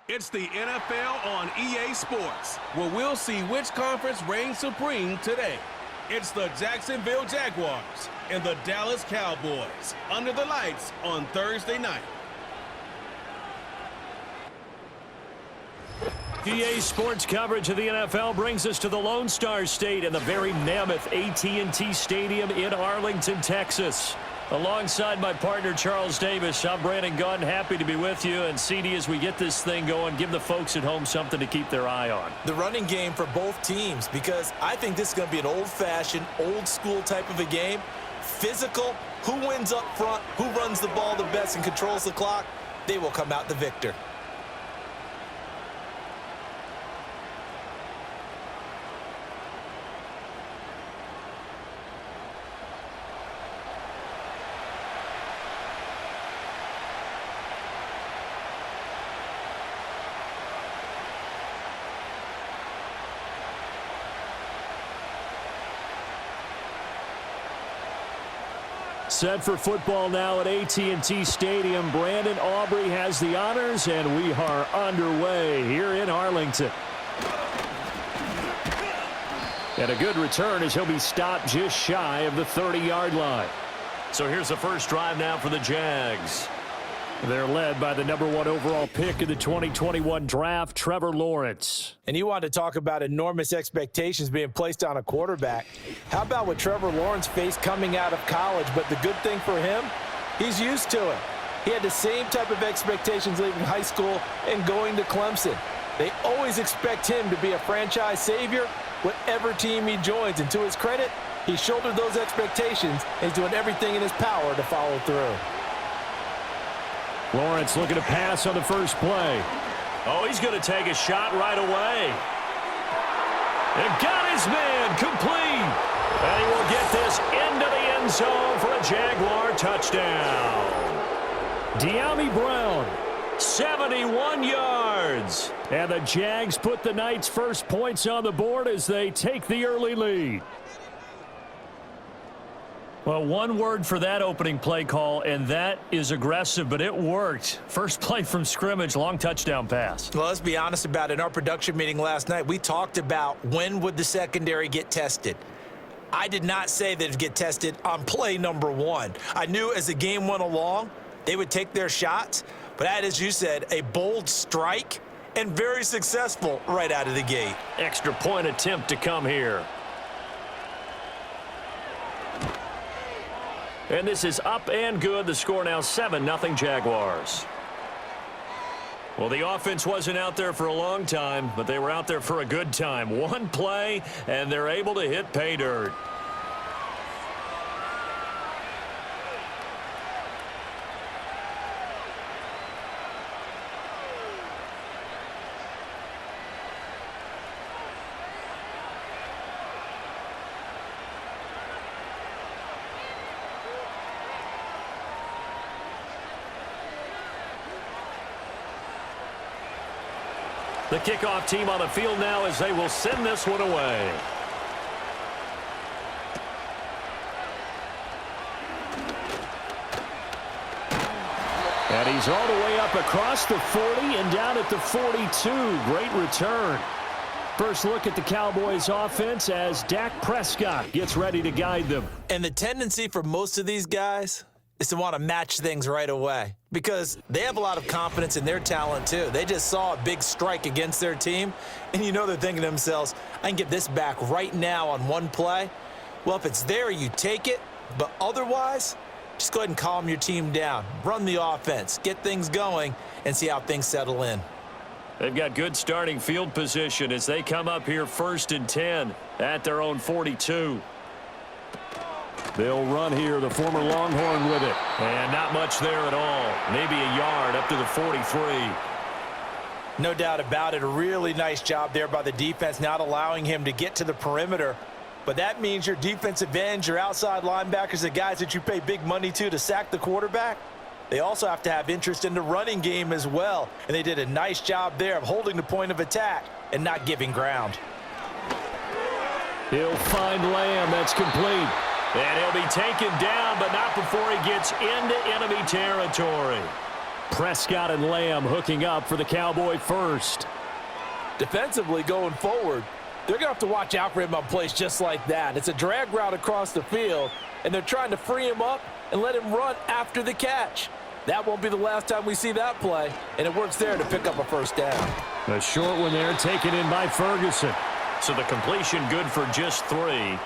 It's the NFL on EA Sports, where we'll see which conference reigns supreme today. It's the Jacksonville Jaguars and the Dallas Cowboys under the lights on Thursday night. EA Sports coverage of the NFL brings us to the Lone Star State and the very mammoth AT&T Stadium in Arlington, Texas. Alongside my partner, Charles Davis, I'm Brandon Gunn, happy to be with you. And CD, as we get this thing going, give the folks at home something to keep their eye on. The running game for both teams, because I think this is going to be an old-fashioned, old-school type of a game. Physical, who wins up front, who runs the ball the best and controls the clock, they will come out the victor. Set for football now at AT&T Stadium. Brandon Aubrey has the honors, and we are underway here in Arlington. And a good return as he'll be stopped just shy of the 30-yard line. So here's the first drive now for the Jags. They're led by the #1 overall pick in the 2021 draft, Trevor Lawrence. And you want to talk about enormous expectations being placed on a quarterback. How about what Trevor Lawrence faced coming out of college? But the good thing for him, he's used to it. He had the same type of expectations leaving high school and going to Clemson. They always expect him to be a franchise savior, whatever team he joins. And to his credit, he shouldered those expectations and he's doing everything in his power to follow through. Lawrence looking to pass on the first play. Oh, he's going to take a shot right away. And got his man complete. And he will get this into the end zone for a Jaguar touchdown. De'Ami Brown, 71 yards. And the Jags put the Knights' first points on the board as they take the early lead. Well, one word for that opening play call, and that is aggressive, but it worked. First play from scrimmage, long touchdown pass. Well, let's be honest about it. In our production meeting last night, we talked about when would the secondary get tested. I did not say that it would get tested on play #1. I knew as the game went along, they would take their shots, but that, as you said, a bold strike and very successful right out of the gate. Extra point attempt to come here. And this is up and good. The score now 7-0 Jaguars. Well, the offense wasn't out there for a long time, but they were out there for a good time. One play, and they're able to hit pay dirt. The kickoff team on the field now as they will send this one away. And he's all the way up across the 40 and down at the 42. Great return. First look at the Cowboys offense as Dak Prescott gets ready to guide them. And the tendency for most of these guys is to want to match things right away because they have a lot of confidence in their talent too. They just saw a big strike against their team, and you know they're thinking to themselves, I can get this back right now on one play. Well, if it's there, you take it, but otherwise, just go ahead and calm your team down. Run the offense, get things going, and see how things settle in. They've got good starting field position as they come up here 1st and 10 at their own 42. They'll run here, the former Longhorn with it. And not much there at all. Maybe a yard up to the 43. No doubt about it. A really nice job there by the defense, not allowing him to get to the perimeter. But that means your defensive ends, your outside linebackers, the guys that you pay big money to sack the quarterback, they also have to have interest in the running game as well. And they did a nice job there of holding the point of attack and not giving ground. He'll find Lamb. That's complete. And he'll be taken down, but not before he gets into enemy territory. Prescott and Lamb hooking up for the Cowboy first. Defensively going forward, they're going to have to watch out for him on plays just like that. It's a drag route across the field, and they're trying to free him up and let him run after the catch. That won't be the last time we see that play, and it works there to pick up a first down. A short one there taken in by Ferguson. So the completion good for just 3.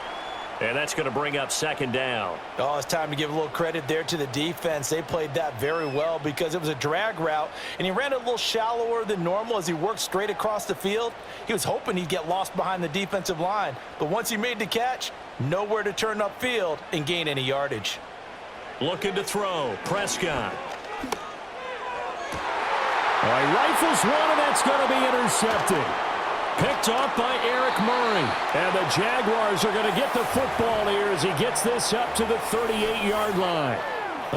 And that's going to bring up second down. Oh, it's time to give a little credit there to the defense. They played that very well because it was a drag route, and he ran a little shallower than normal as he worked straight across the field. He was hoping he'd get lost behind the defensive line, but once he made the catch, nowhere to turn upfield and gain any yardage. Looking to throw, Prescott. All right, rifles one, and that's going to be intercepted. Picked off by Eric Murray. And the Jaguars are going to get the football here as he gets this up to the 38-yard line.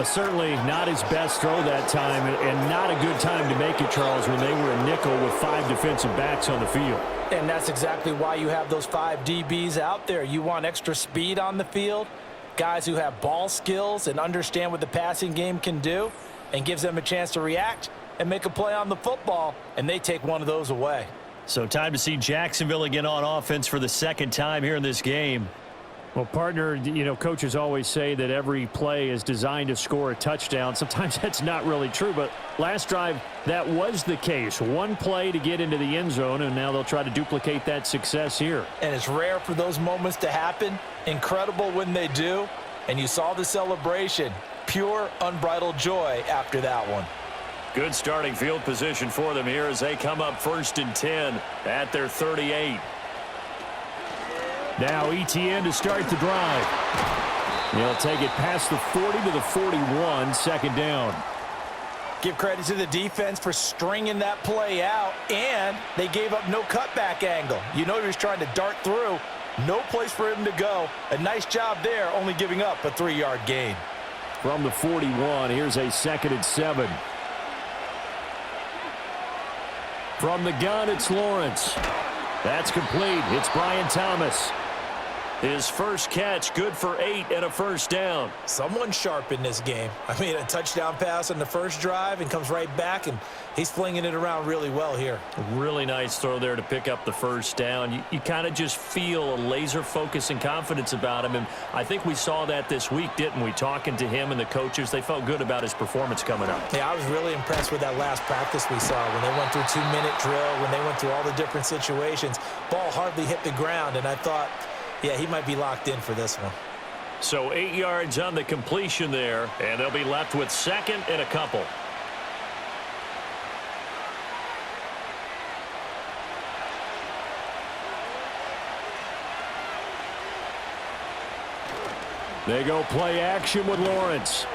Certainly not his best throw that time, and not a good time to make it, Charles, when they were a nickel with 5 defensive backs on the field. And that's exactly why you have those 5 DBs out there. You want extra speed on the field, guys who have ball skills and understand what the passing game can do, and gives them a chance to react and make a play on the football, and they take one of those away. So time to see Jacksonville again on offense for the second time here in this game. Well, partner, you know, coaches always say that every play is designed to score a touchdown. Sometimes that's not really true, but last drive, that was the case. One play to get into the end zone, and now they'll try to duplicate that success here. And it's rare for those moments to happen. Incredible when they do. And you saw the celebration. Pure, unbridled joy after that one. Good starting field position for them here as they come up 1st and 10 at their 38. Now ETN to start the drive. He'll take it past the 40 to the 41, second down. Give credit to the defense for stringing that play out, and they gave up no cutback angle. You know he was trying to dart through. No place for him to go. A nice job there, only giving up a 3-yard gain. From the 41, here's a 2nd and 7. From the gun, it's Lawrence. That's complete. It's Brian Thomas. His first catch, good for 8 and a first down. Someone sharp in this game. I mean, a touchdown pass on the first drive and comes right back, and he's flinging it around really well here. Really nice throw there to pick up the first down. You kind of just feel a laser focus and confidence about him, and I think we saw that this week, didn't we? Talking to him and the coaches, they felt good about his performance coming up. Yeah, I was really impressed with that last practice we saw when they went through 2-minute drill, when they went through all the different situations. Ball hardly hit the ground, and I thought, yeah, he might be locked in for this one. So 8 yards on the completion there, and they'll be left with 2nd and a couple. They go play action with Lawrence.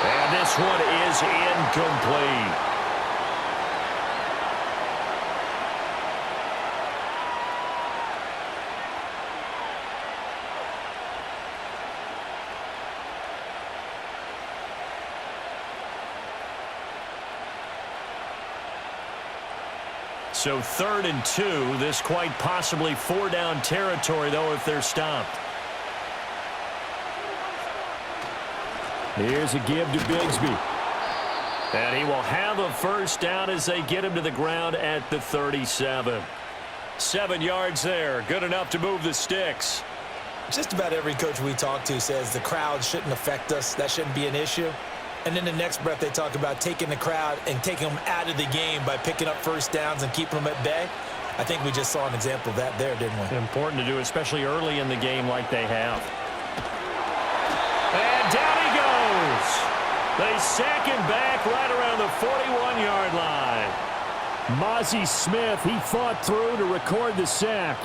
And this one is incomplete. So 3rd and 2, this quite possibly 4-down territory, though, if they're stopped. Here's a give to Bigsby. And he will have a first down as they get him to the ground at the 37. 7 yards there, good enough to move the sticks. Just about every coach we talk to says the crowd shouldn't affect us. That shouldn't be an issue. And in the next breath, they talk about taking the crowd and taking them out of the game by picking up first downs and keeping them at bay. I think we just saw an example of that there, didn't we? Important to do, especially early in the game like they have. And down he goes. They sack him back right around the 41-yard line. Mozzie Smith, he fought through to record the sack.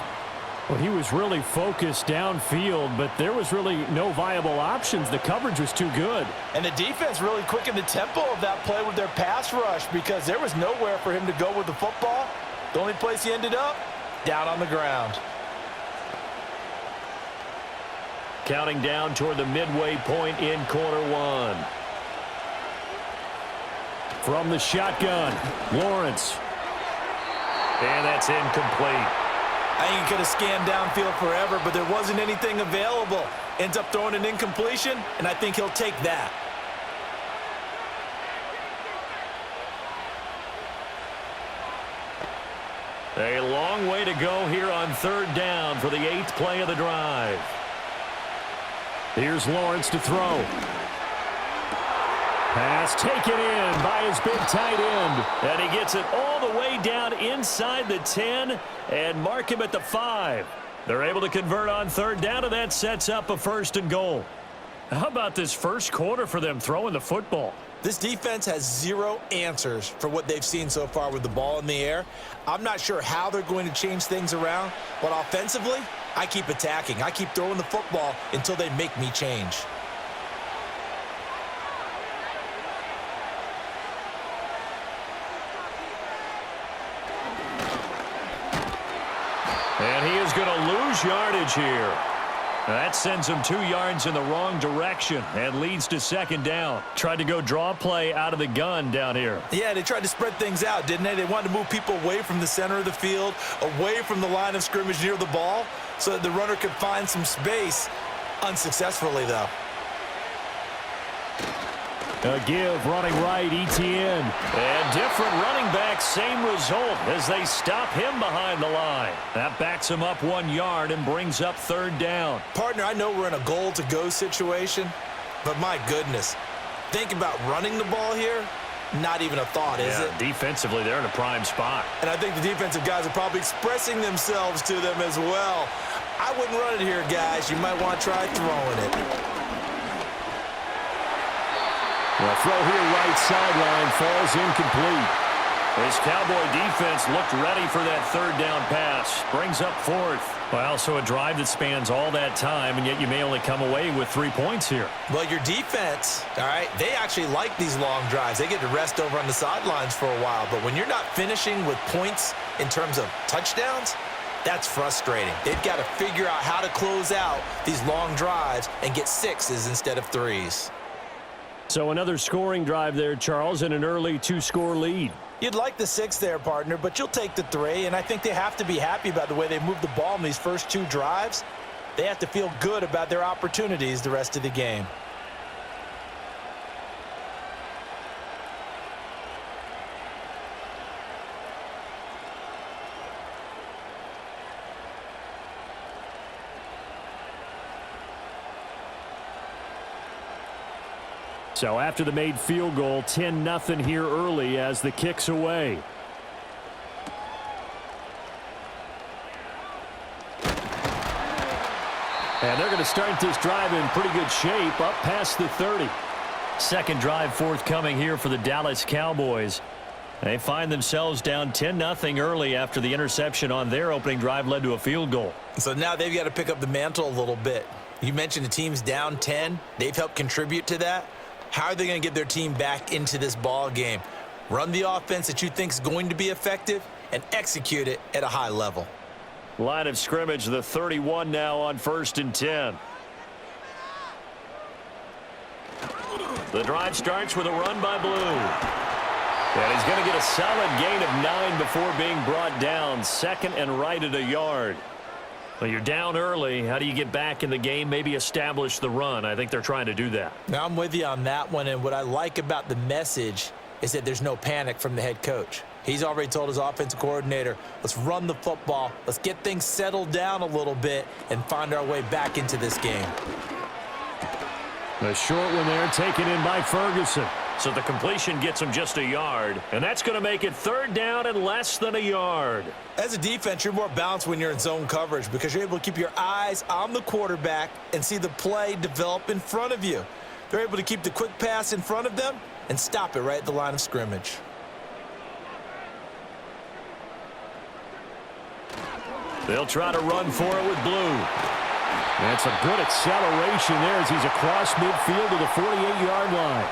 Well, he was really focused downfield, but there was really no viable options. The coverage was too good. And the defense really quickened the tempo of that play with their pass rush because there was nowhere for him to go with the football. The only place he ended up, down on the ground. Counting down toward the midway point in quarter one. From the shotgun, Lawrence. And that's incomplete. I think he could have scanned downfield forever, but there wasn't anything available. Ends up throwing an incompletion, and I think he'll take that. A long way to go here on third down for the 8th play of the drive. Here's Lawrence to throw. Pass taken in by his big tight end. And he gets it all the way down inside the 10 and mark him at the 5. They're able to convert on third down, and that sets up a 1st and goal. How about this first quarter for them throwing the football? This defense has zero answers for what they've seen so far with the ball in the air. I'm not sure how they're going to change things around, but offensively, I keep attacking. I keep throwing the football until they make me change. And he is going to lose yardage here. That sends him 2 yards in the wrong direction and leads to 2nd down. Tried to go draw play out of the gun down here. Yeah, they tried to spread things out, didn't they? They wanted to move people away from the center of the field, away from the line of scrimmage near the ball, so that the runner could find some space. Unsuccessfully, though. A give running right, Etienne. And different running back, same result as they stop him behind the line. That backs him up 1 yard and brings up 3rd down. Partner, I know we're in a goal-to-go situation, but my goodness, think about running the ball here. Not even a thought, is it? Defensively, they're in a prime spot. And I think the defensive guys are probably expressing themselves to them as well. I wouldn't run it here, guys. You might want to try throwing it. The throw here right sideline falls incomplete. This Cowboy defense looked ready for that 3rd down pass. Brings up 4th. Well, so a drive that spans all that time, and yet you may only come away with 3 points here. Well, your defense, all right, they actually like these long drives. They get to rest over on the sidelines for a while. But when you're not finishing with points in terms of touchdowns, that's frustrating. They've got to figure out how to close out these long drives and get 6s instead of 3s. So another scoring drive there, Charles, and an early 2-score lead. You'd like the 6 there, partner, but you'll take the 3, and I think they have to be happy about the way they moved the ball in these first 2 drives. They have to feel good about their opportunities the rest of the game. So after the made field goal, 10-0 here early as the kick's away. And they're going to start this drive in pretty good shape, up past the 30. Second drive forthcoming here for the Dallas Cowboys. They find themselves down 10-0 early after the interception on their opening drive led to a field goal. So now they've got to pick up the mantle a little bit. You mentioned the team's down 10. They've helped contribute to that. How are they going to get their team back into this ball game? Run the offense that you think is going to be effective and execute it at a high level. Line of scrimmage, the 31 now on 1st and 10. The drive starts with a run by Blue. And he's going to get a solid gain of 9 before being brought down. 2nd and right at a yard. Well, you're down early. How do you get back in the game, maybe establish the run? I think they're trying to do that. Now, I'm with you on that one, and what I like about the message is that there's no panic from the head coach. He's already told his offensive coordinator, let's run the football, let's get things settled down a little bit and find our way back into this game. The short one there taken in by Ferguson. So the completion gets him just a yard, and that's going to make it 3rd down and less than a yard. As a defense, you're more balanced when you're in zone coverage because you're able to keep your eyes on the quarterback and see the play develop in front of you. They're able to keep the quick pass in front of them and stop it right at the line of scrimmage. They'll try to run for it with Blue. That's a good acceleration there as he's across midfield to the 48-yard line.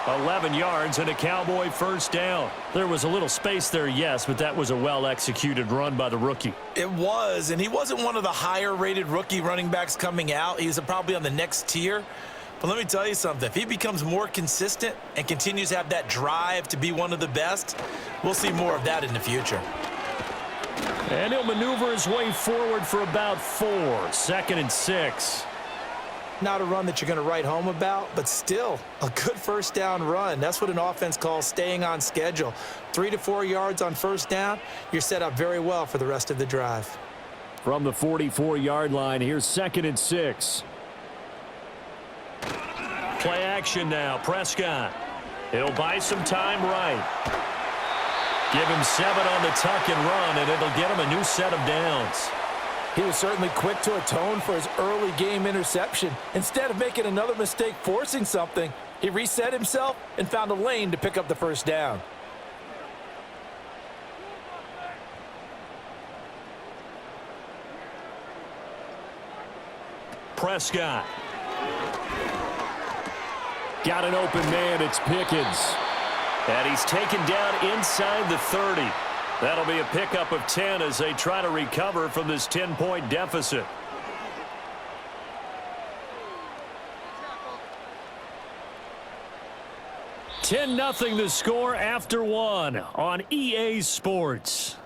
11 yards and a Cowboy 1st down. There was a little space there, yes, but that was a well-executed run by the rookie. It was, and he wasn't one of the higher-rated rookie running backs coming out. He was probably on the next tier. But let me tell you something. If he becomes more consistent and continues to have that drive to be one of the best, we'll see more of that in the future. And he'll maneuver his way forward for about 4. 2nd and 6. Not a run that you're going to write home about, but still a good first down run. That's what an offense calls staying on schedule. 3 to 4 yards on first down, you're set up very well for the rest of the drive. From the 44-yard line, here's 2nd and 6. Play action now, Prescott. He'll buy some time right. Give him 7 on the tuck and run, and it'll get him a new set of downs. He was certainly quick to atone for his early game interception. Instead of making another mistake forcing something, he reset himself and found a lane to pick up the first down. Prescott. Got an open man, it's Pickens. And he's taken down inside the 30. That'll be a pickup of 10 as they try to recover from this 10-point deficit. $10-0 the score after 1 on EA Sports.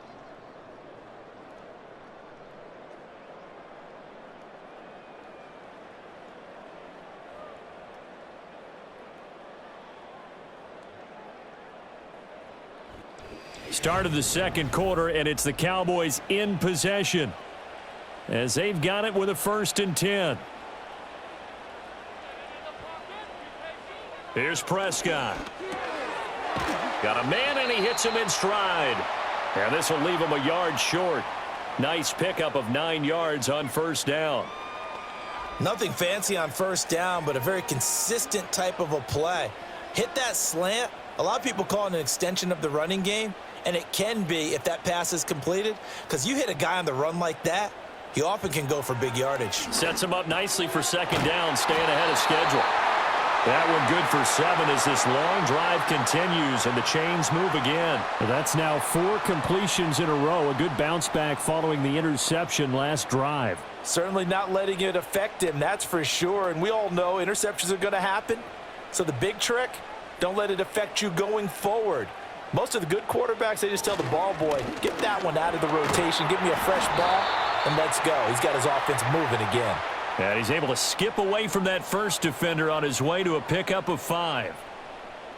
Start of the second quarter, and it's the Cowboys in possession as they've got it with a 1st and 10. Here's Prescott. Got a man, and he hits him in stride. And this will leave him a yard short. Nice pickup of 9 yards on first down. Nothing fancy on first down, but a very consistent type of a play. Hit that slant. A lot of people call it an extension of the running game, and it can be if that pass is completed, because you hit a guy on the run like that, he often can go for big yardage. Sets him up nicely for 2nd down, staying ahead of schedule. That one good for 7 as this long drive continues and the chains move again. That's now 4 completions in a row. A good bounce back following the interception last drive. Certainly not letting it affect him, that's for sure. And we all know interceptions are going to happen. So the big trick, don't let it affect you going forward. Most of the good quarterbacks, they just tell the ball boy, get that one out of the rotation, give me a fresh ball, and let's go. He's got his offense moving again. And he's able to skip away from that first defender on his way to a pickup of 5.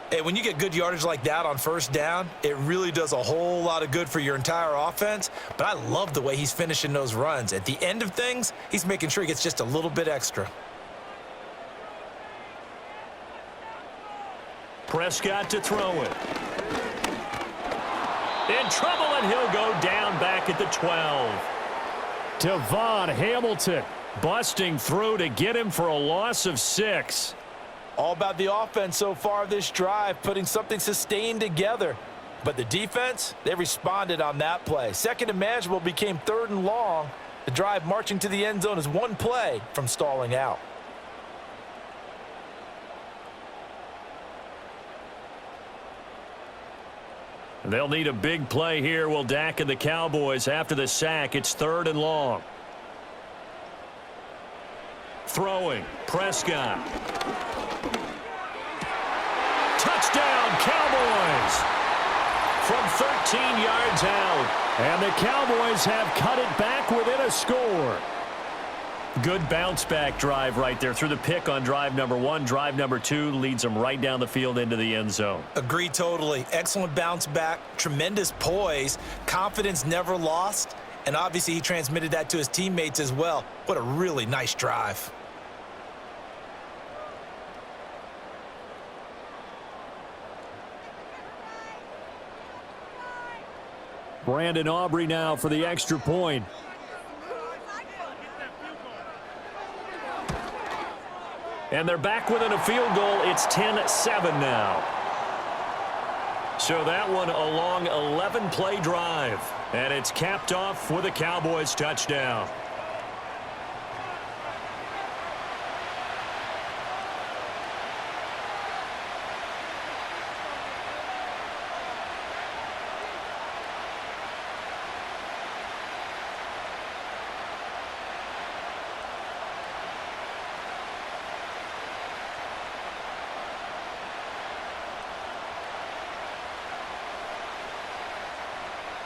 Hey, when you get good yardage like that on first down, it really does a whole lot of good for your entire offense. But I love the way he's finishing those runs. At the end of things, he's making sure he gets just a little bit extra. Prescott to throw it. In trouble, and he'll go down back at the 12. Devon Hamilton busting through to get him for a loss of 6. All about the offense so far this drive, putting something sustained together. But the defense, they responded on that play. 2nd and manageable became 3rd and long. The drive marching to the end zone is 1 play from stalling out. They'll need a big play here, will Dak and the Cowboys. After the sack, it's 3rd and long. Throwing, Prescott. Touchdown, Cowboys! From 13 yards out. And the Cowboys have cut it back within a score. Good bounce-back drive right there through the pick on drive number 1. Drive number 2 leads them right down the field into the end zone. Agree totally. Excellent bounce back, tremendous poise, confidence never lost, and obviously he transmitted that to his teammates as well. What a really nice drive. Brandon Aubrey now for the extra point. And they're back within a field goal. It's 10-7 now. So that one a long 11-play drive. And it's capped off with a Cowboys touchdown.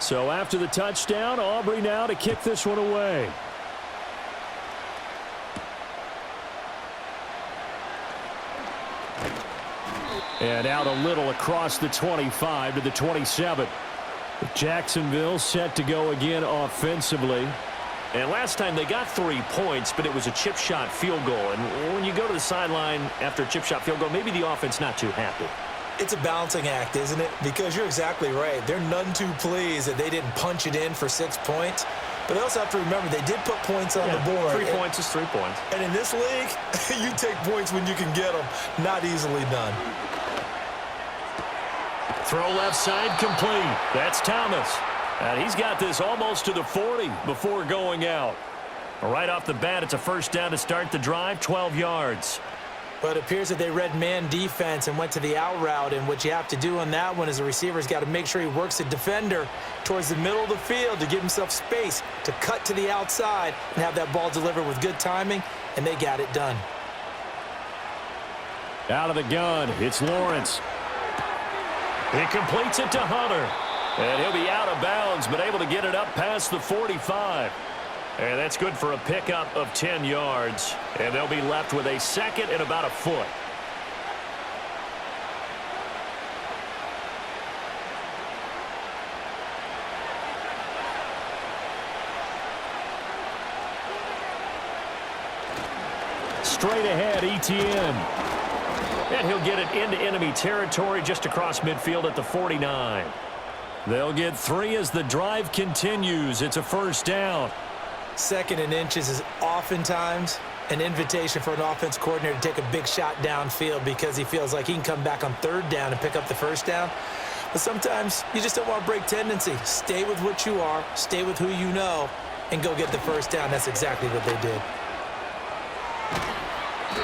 So after the touchdown, Aubrey now to kick this one away. And out a little across the 25 to the 27. Jacksonville set to go again offensively. And last time they got 3 points, but it was a chip shot field goal. And when you go to the sideline after a chip shot field goal, maybe the offense not too happy. It's a balancing act, isn't it? Because you're exactly right. They're none too pleased that they didn't punch it in for 6 points. But they also have to remember they did put points on the board. 3 points is 3 points. And in this league, you take points when you can get them. Not easily done. Throw left side complete. That's Thomas. And he's got this almost to the 40 before going out. Right off the bat, it's a first down to start the drive, 12 yards. But it appears that they read man defense and went to the out route, and what you have to do on that one is the receiver's got to make sure he works the defender towards the middle of the field to give himself space to cut to the outside and have that ball delivered with good timing, and they got it done. Out of the gun, it's Lawrence. He completes it to Hunter. And he'll be out of bounds, but able to get it up past the 45. And that's good for a pickup of 10 yards. And they'll be left with a second and about a foot. Straight ahead, Etienne. And he'll get it into enemy territory just across midfield at the 49. They'll get 3 as the drive continues. It's a first down. Second and inches is oftentimes an invitation for an offense coordinator to take a big shot downfield because he feels like he can come back on third down and pick up the first down. But sometimes you just don't want to break tendency. Stay with what you are, stay with who you know, and go get the first down. That's exactly what they did.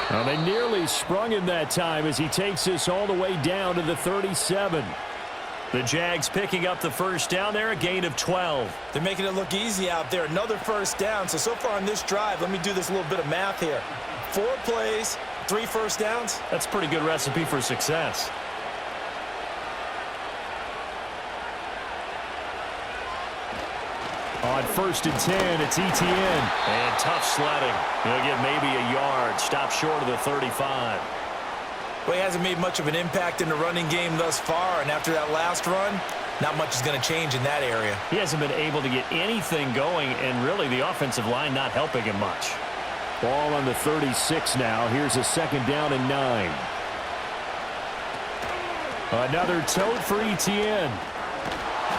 Well, they nearly sprung him that time as he takes this all the way down to the 37. The Jags picking up the first down there, a gain of 12. They're making it look easy out there. Another first down. So far on this drive, let me do this little bit of math here. 4 plays, 3 first downs. That's a pretty good recipe for success. On first and 10, it's Etienne. And tough sledding. He'll get maybe a yard. Stop short of the 35. Well, he hasn't made much of an impact in the running game thus far, and after that last run, not much is going to change in that area. He hasn't been able to get anything going, and really the offensive line not helping him much. Ball on the 36 now. Here's a second down and 9. Another tote for Etienne.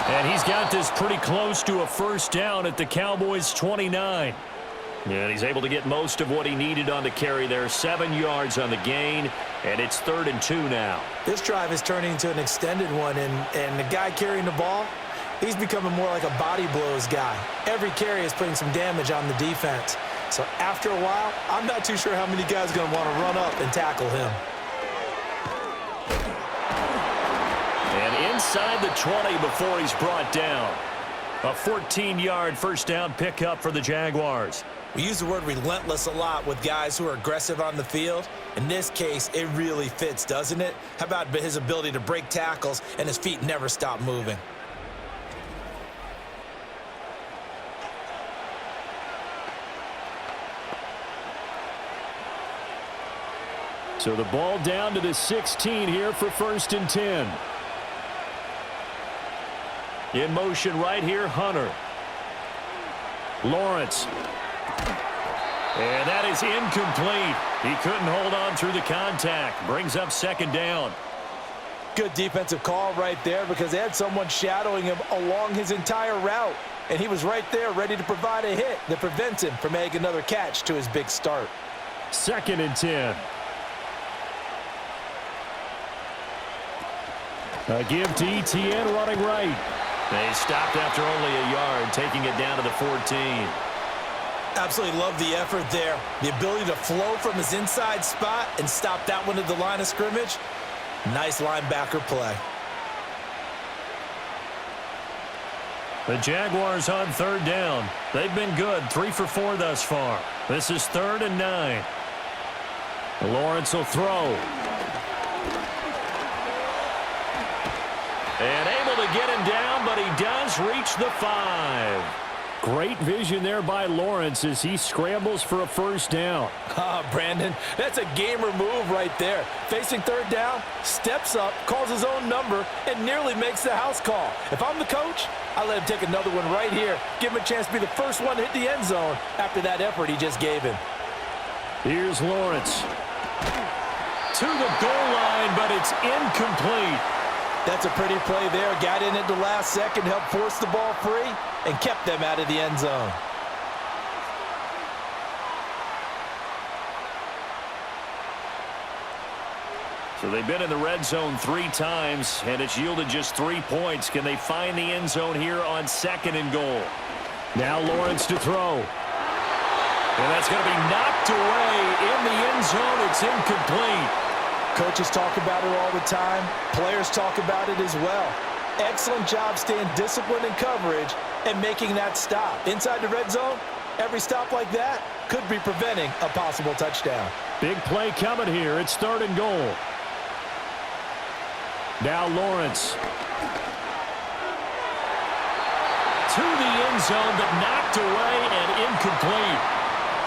And he's got this pretty close to a first down at the Cowboys' 29. And he's able to get most of what he needed on the carry there. 7 yards on the gain, and it's 3rd and 2 now. This drive is turning into an extended one, and the guy carrying the ball, he's becoming more like a body blows guy. Every carry is putting some damage on the defense. So after a while, I'm not too sure how many guys are going to want to run up and tackle him. And inside the 20 before he's brought down. A 14-yard first down pickup for the Jaguars. We use the word relentless a lot with guys who are aggressive on the field. In this case, it really fits, doesn't it? How about his ability to break tackles and his feet never stop moving? So the ball down to the 16 here for first and 10. In motion right here, Hunter. Lawrence. And that is incomplete. He couldn't hold on through the contact. Brings up second down. Good defensive call right there because they had someone shadowing him along his entire route. And he was right there ready to provide a hit that prevents him from making another catch to his big start. 2nd and 10. A give to Etienne running right. They stopped after only a yard, taking it down to the 14. Absolutely love the effort there. The ability to flow from his inside spot and stop that one at the line of scrimmage. Nice linebacker play. The Jaguars on 3rd down. They've been good, 3 for 4 thus far. This is 3rd and 9. Lawrence will throw. And able to get him down, but he does reach the 5. Great vision there by Lawrence as he scrambles for a first down. Brandon, that's a gamer move right there. Facing third down, steps up, calls his own number, and nearly makes the house call. If I'm the coach, I let him take another one right here. Give him a chance to be the first one to hit the end zone after that effort he just gave him. Here's Lawrence. To the goal line, but it's incomplete. That's a pretty play there. Got in at the last second, helped force the ball free, and kept them out of the end zone. So they've been in the red zone 3 times, and it's yielded just 3 points. Can they find the end zone here on 2nd and goal? Now Lawrence to throw. And that's going to be knocked away in the end zone. It's incomplete. Coaches talk about it all the time. Players talk about it as well. Excellent job staying disciplined in coverage and making that stop. Inside the red zone, every stop like that could be preventing a possible touchdown. Big play coming here. It's 3rd and goal. Now Lawrence. To the end zone, but knocked away and incomplete.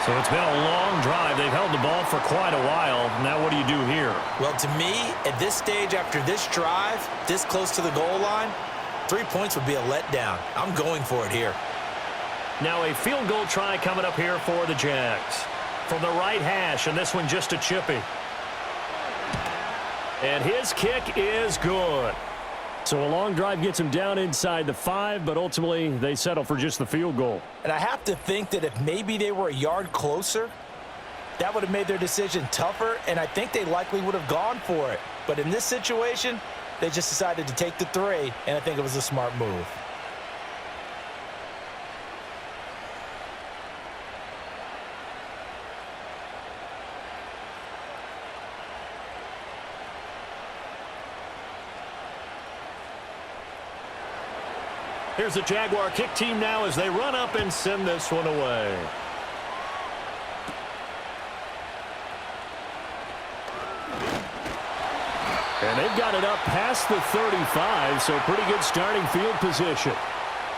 So it's been a long drive. They've held the ball for quite a while. Now what do you do here? Well, to me, at this stage after this drive, this close to the goal line, 3 points would be a letdown. I'm going for it here. Now a field goal try coming up here for the Jags. From the right hash, and this one just a chippy. And his kick is good. So a long drive gets him down inside the 5, but ultimately they settle for just the field goal. And I have to think that if maybe they were a yard closer, that would have made their decision tougher, and I think they likely would have gone for it. But in this situation, they just decided to take the 3, and I think it was a smart move. Here's the Jaguar kick team now as they run up and send this one away. And they've got it up past the 35, so pretty good starting field position.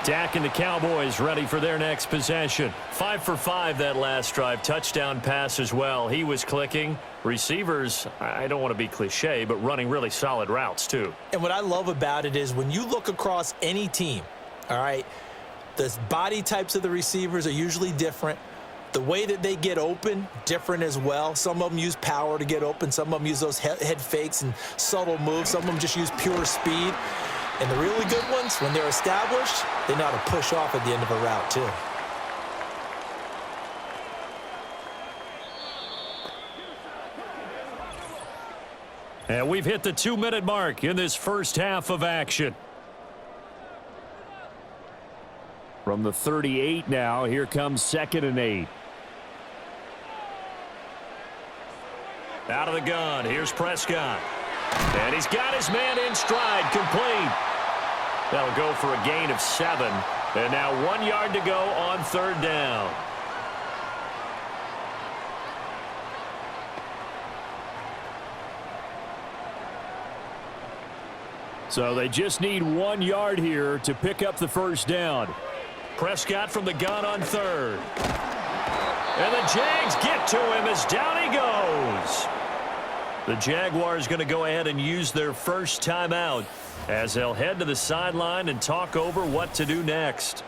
Dak and the Cowboys ready for their next possession. 5 for 5 that last drive. Touchdown pass as well. He was clicking. Receivers, I don't want to be cliche, but running really solid routes too. And what I love about it is when you look across any team, all right, the body types of the receivers are usually different. The way that they get open, different as well. Some of them use power to get open. Some of them use those head fakes and subtle moves. Some of them just use pure speed. And the really good ones, when they're established, they know how to push off at the end of a route too. And we've hit the 2-minute mark in this first half of action. From the 38 now, here comes 2nd and 8. Out of the gun, here's Prescott. And he's got his man in stride, complete. That'll go for a gain of 7. And now 1 yard to go on 3rd down. So they just need 1 yard here to pick up the first down. Prescott from the gun on 3rd. And the Jags get to him as down he goes. The Jaguars going to go ahead and use their first timeout as they'll head to the sideline and talk over what to do next.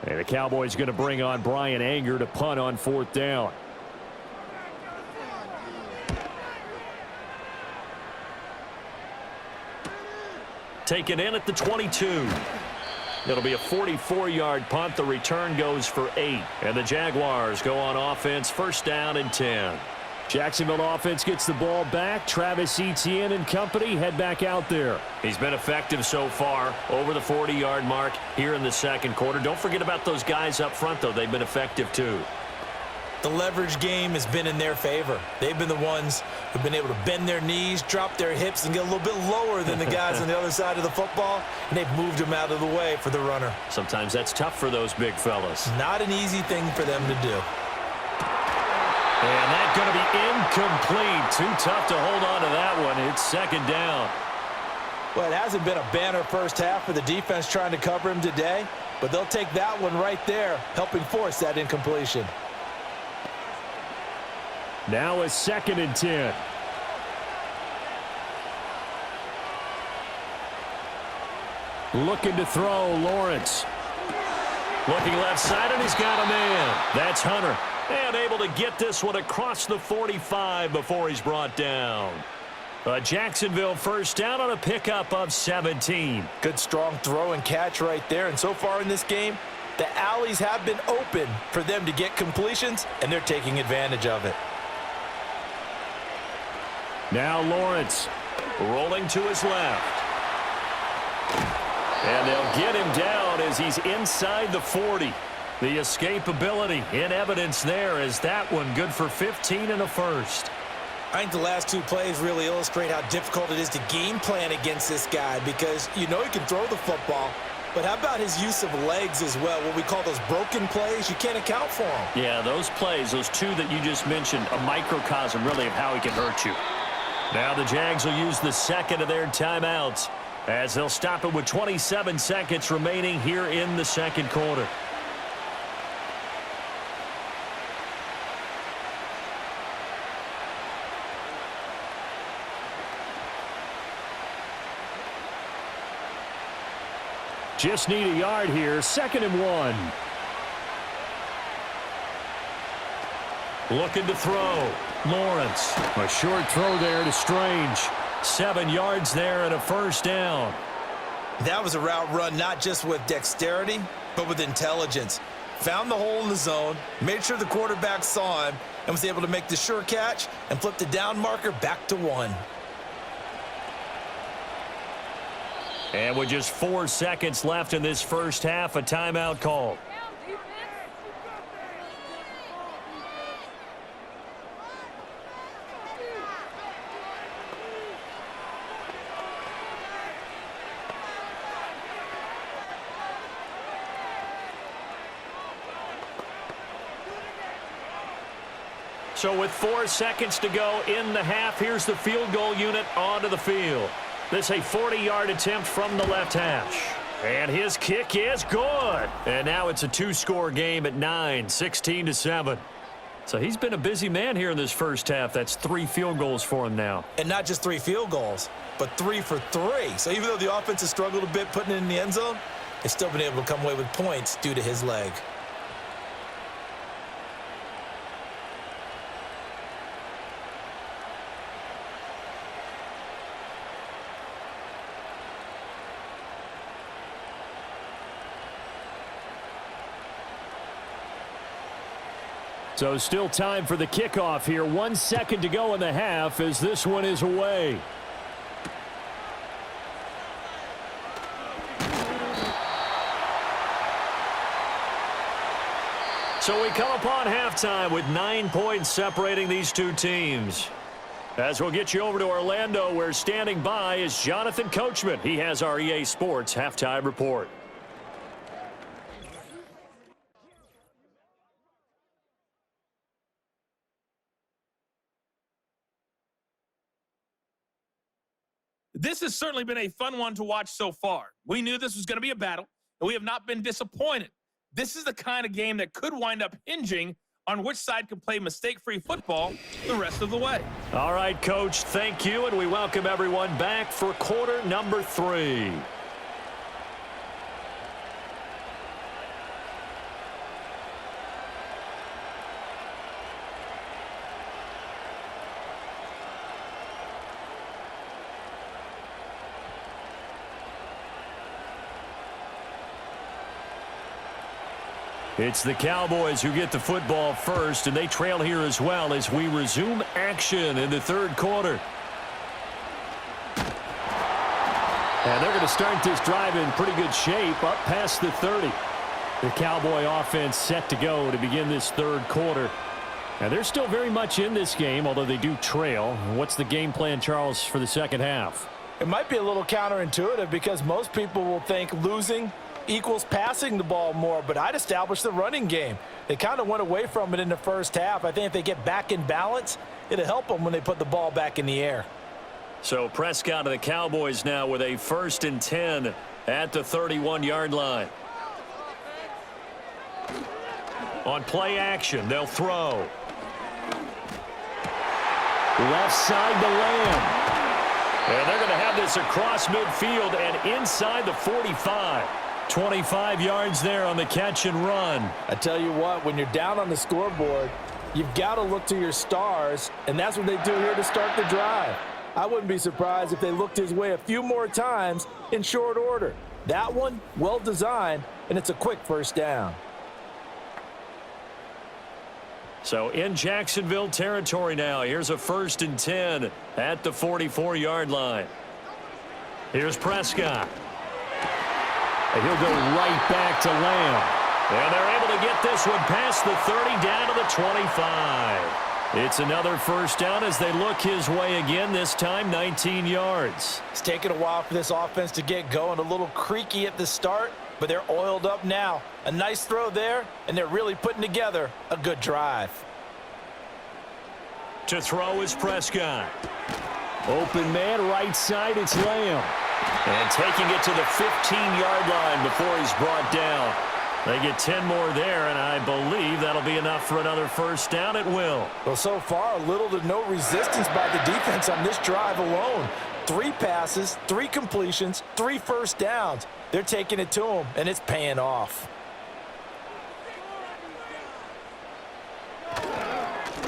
And the Cowboys going to bring on Brian Anger to punt on 4th down. Taken in at the 22. It'll be a 44-yard punt. The return goes for 8. And the Jaguars go on offense, 1st down and 10. Jacksonville offense gets the ball back. Travis Etienne and company head back out there. He's been effective so far, over the 40-yard mark here in the 2nd quarter. Don't forget about those guys up front, though. They've been effective, too. The leverage game has been in their favor. They've been the ones who've been able to bend their knees, drop their hips, and get a little bit lower than the guys on the other side of the football, and they've moved them out of the way for the runner. Sometimes that's tough for those big fellas. Not an easy thing for them to do. And that's going to be incomplete. Too tough to hold on to that one. It's second down. Well, it hasn't been a banner first half for the defense trying to cover him today, but they'll take that one right there, helping force that incompletion. Now a 2nd and 10. Looking to throw, Lawrence. Looking left side, and he's got a man. That's Hunter. And able to get this one across the 45 before he's brought down. A Jacksonville first down on a pickup of 17. Good strong throw and catch right there. And so far in this game, the alleys have been open for them to get completions, and they're taking advantage of it. Now Lawrence rolling to his left. And they'll get him down as he's inside the 40. The escapability in evidence there as that one good for 15 and a first. I think the last two plays really illustrate how difficult it is to game plan against this guy because you know he can throw the football, but how about his use of legs as well? What we call those broken plays, you can't account for them. Yeah, those plays, those two that you just mentioned, a microcosm really of how he can hurt you. Now the Jags will use the second of their timeouts as they'll stop it with 27 seconds remaining here in the second quarter. Just need a yard here, 2nd and 1. Looking to throw. Lawrence. A short throw there to Strange. 7 yards there and a first down. That was a route run not just with dexterity, but with intelligence. Found the hole in the zone, made sure the quarterback saw him, and was able to make the sure catch and flip the down marker back to 1. And with just 4 seconds left in this first half, a timeout call. So with 4 seconds to go in the half, here's the field goal unit onto the field. This a 40-yard attempt from the left hash. And his kick is good. And now it's a 2-score game at 9, 16-7. So he's been a busy man here in this first half. That's 3 field goals for him now. And not just 3 field goals, but 3 for 3. So even though the offense has struggled a bit putting it in the end zone, they've still been able to come away with points due to his leg. So still time for the kickoff here. 1 second to go in the half as this one is away. So we come upon halftime with 9 points separating these two teams. As we'll get you over to Orlando, where standing by is Jonathan Coachman. He has our EA Sports halftime report. This has certainly been a fun one to watch so far. We knew this was going to be a battle, and we have not been disappointed. This is the kind of game that could wind up hinging on which side can play mistake-free football the rest of the way. All right, Coach, thank you, and we welcome everyone back for quarter number 3. It's the Cowboys who get the football first, and they trail here as well as we resume action in the third quarter. And they're going to start this drive in pretty good shape up past the 30. The Cowboy offense set to go to begin this third quarter. And they're still very much in this game, although they do trail. What's the game plan, Charles, for the second half? It might be a little counterintuitive because most people will think losing equals passing the ball more, but I'd establish the running game. They kind of went away from it in the first half. I think if they get back in balance, it'll help them when they put the ball back in the air. So Prescott of the Cowboys now with a 1st and 10 at the 31-yard line. On play action, they'll throw. Left side to Lamb. And they're going to have this across midfield and inside the 45. 25 yards there on the catch and run. I tell you what, when you're down on the scoreboard, you've got to look to your stars, and that's what they do here to start the drive. I wouldn't be surprised if they looked his way a few more times in short order. That one, well designed, and it's a quick first down. So in Jacksonville territory now, here's a 1st and 10 at the 44-yard line. Here's Prescott. And he'll go right back to Lamb. And they're able to get this one past the 30 down to the 25. It's another first down as they look his way again, this time 19 yards. It's taken a while for this offense to get going, a little creaky at the start, but they're oiled up now. A nice throw there, and they're really putting together a good drive. To throw is Prescott. Open man, right side, it's Lamb. And taking it to the 15-yard line before he's brought down. They get 10 more there, and I believe that'll be enough for another first down. It will. Well, so far, little to no resistance by the defense on this drive alone. 3 passes, 3 completions, 3 first downs. They're taking it to him, and it's paying off.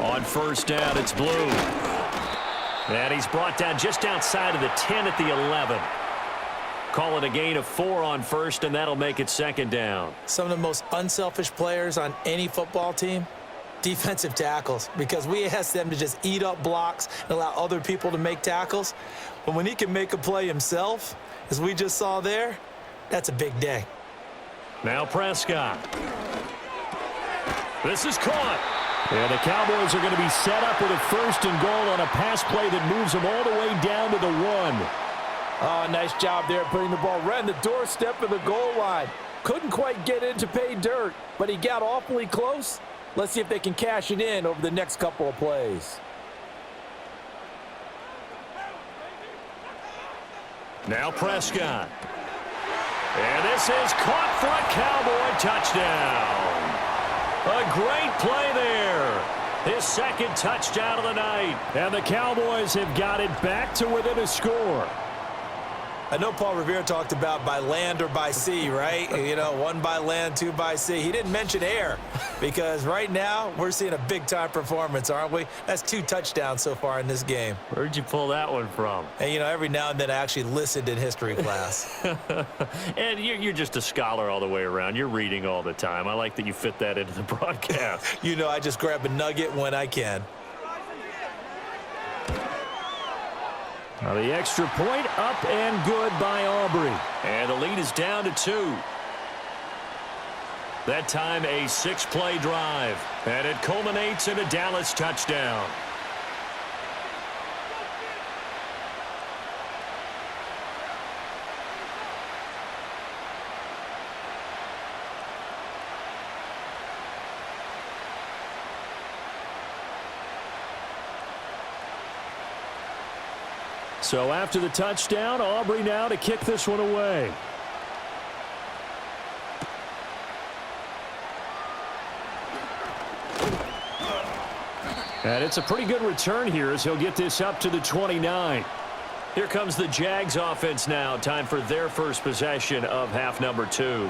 On first down, it's Blue. And he's brought down just outside of the 10 at the 11. Call it a gain of 4 on first, and that'll make it 2nd down. Some of the most unselfish players on any football team, defensive tackles, because we ask them to just eat up blocks and allow other people to make tackles. But when he can make a play himself, as we just saw there, that's a big day. Now Prescott. This is caught. And the Cowboys are going to be set up with a 1st and goal on a pass play that moves them all the way down to the 1. Oh, nice job there putting the ball right on the doorstep of the goal line. Couldn't quite get in to pay dirt, but he got awfully close. Let's see if they can cash it in over the next couple of plays. Now Prescott. And this is caught for a Cowboy touchdown. A great play there. His 2nd touchdown of the night. And the Cowboys have got it back to within a score. I know Paul Revere talked about by land or by sea, right? You know, 1 by land, 2 by sea. He didn't mention air because right now we're seeing a big-time performance, aren't we? That's 2 touchdowns so far in this game. Where'd you pull that one from? And, you know, every now and then I actually listened in history class. And you're just a scholar all the way around. You're reading all the time. I like that you fit that into the broadcast. You know, I just grab a nugget when I can. Now the extra point up and good by Aubrey. And the lead is down to 2. That time a 6-play drive. And it culminates in a Dallas touchdown. So after the touchdown, Aubrey now to kick this one away. And it's a pretty good return here as he'll get this up to the 29. Here comes the Jags offense now. Time for their first possession of half number 2.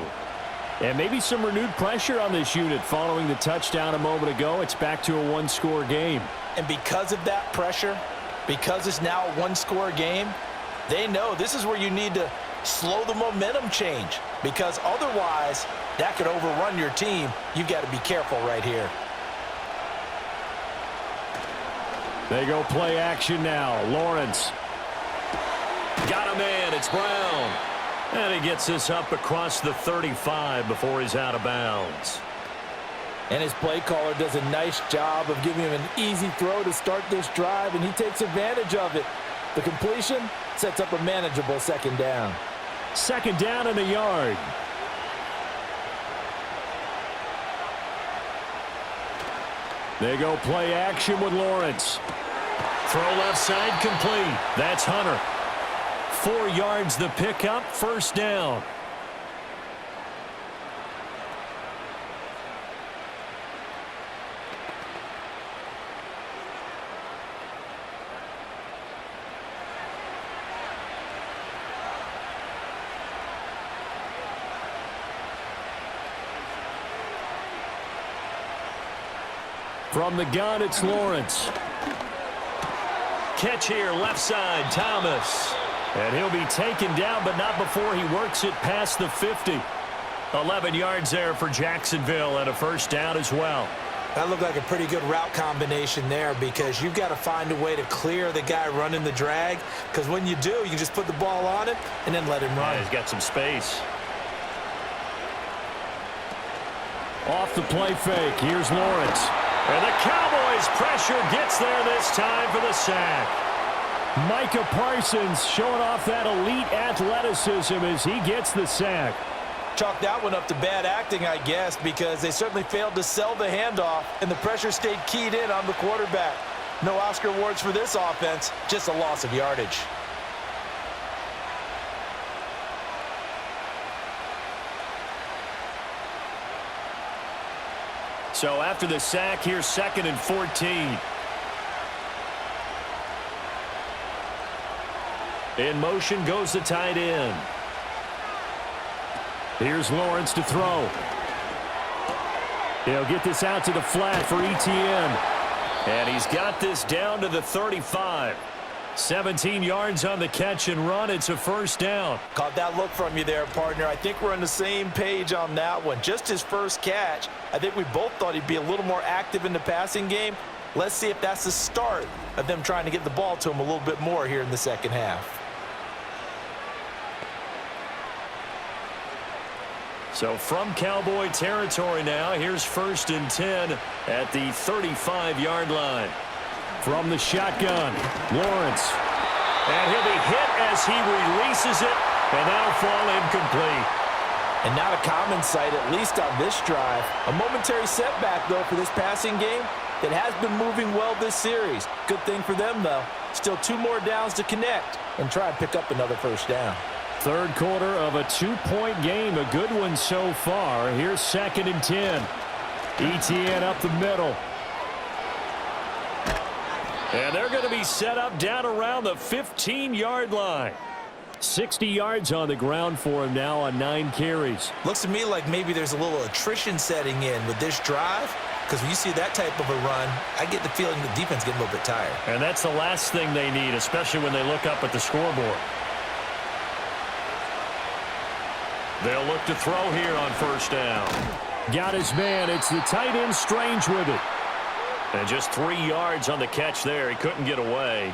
And maybe some renewed pressure on this unit following the touchdown a moment ago. It's back to a 1-score game. And because of that pressure, because it's now a 1-score game, they know this is where you need to slow the momentum change because otherwise that could overrun your team. You've got to be careful right here. They go play action now. Lawrence. Got a man. It's Brown. And he gets this up across the 35 before he's out of bounds. And his play caller does a nice job of giving him an easy throw to start this drive, and he takes advantage of it. The completion sets up a manageable second down. Second down and a yard. They go play action with Lawrence. Throw left side complete. That's Hunter. 4 yards the pickup, first down. From the gun, it's Lawrence. Catch here, left side, Thomas. And he'll be taken down, but not before he works it past the 50. 11 yards there for Jacksonville and a first down as well. That looked like a pretty good route combination there because you've got to find a way to clear the guy running the drag, because when you do, you can just put the ball on him and then let him run. Yeah, he's got some space. Off the play fake, here's Lawrence. And the Cowboys pressure gets there this time for the sack. Micah Parsons showing off that elite athleticism as he gets the sack. Chalk that one up to bad acting, I guess, because they certainly failed to sell the handoff, and the pressure stayed keyed in on the quarterback. No Oscar awards for this offense, just a loss of yardage. So after the sack, here's 2nd and 14. In motion goes the tight end. Here's Lawrence to throw. He'll get this out to the flat for Etienne. And he's got this down to the 35. 17 yards on the catch and run. It's a first down. Caught that look from you there, partner. I think we're on the same page on that one. Just his first catch. I think we both thought he'd be a little more active in the passing game. Let's see if that's the start of them trying to get the ball to him a little bit more here in the second half. So from Cowboy territory now, here's 1st and 10 at the 35-yard line. From the shotgun, Lawrence. And he'll be hit as he releases it, and that'll fall incomplete. And not a common sight, at least on this drive. A momentary setback, though, for this passing game that has been moving well this series. Good thing for them, though. Still 2 more downs to connect and try and pick up another first down. Third quarter of a 2-point game. A good one so far. Here's 2nd and 10. Etienne up the middle. And they're going to be set up down around the 15-yard line. 60 yards on the ground for him now on 9 carries. Looks to me like maybe there's a little attrition setting in with this drive, because when you see that type of a run, I get the feeling the defense getting a little bit tired. And that's the last thing they need, especially when they look up at the scoreboard. They'll look to throw here on first down. Got his man. It's the tight end Strange with it. And just 3 yards on the catch there. He couldn't get away.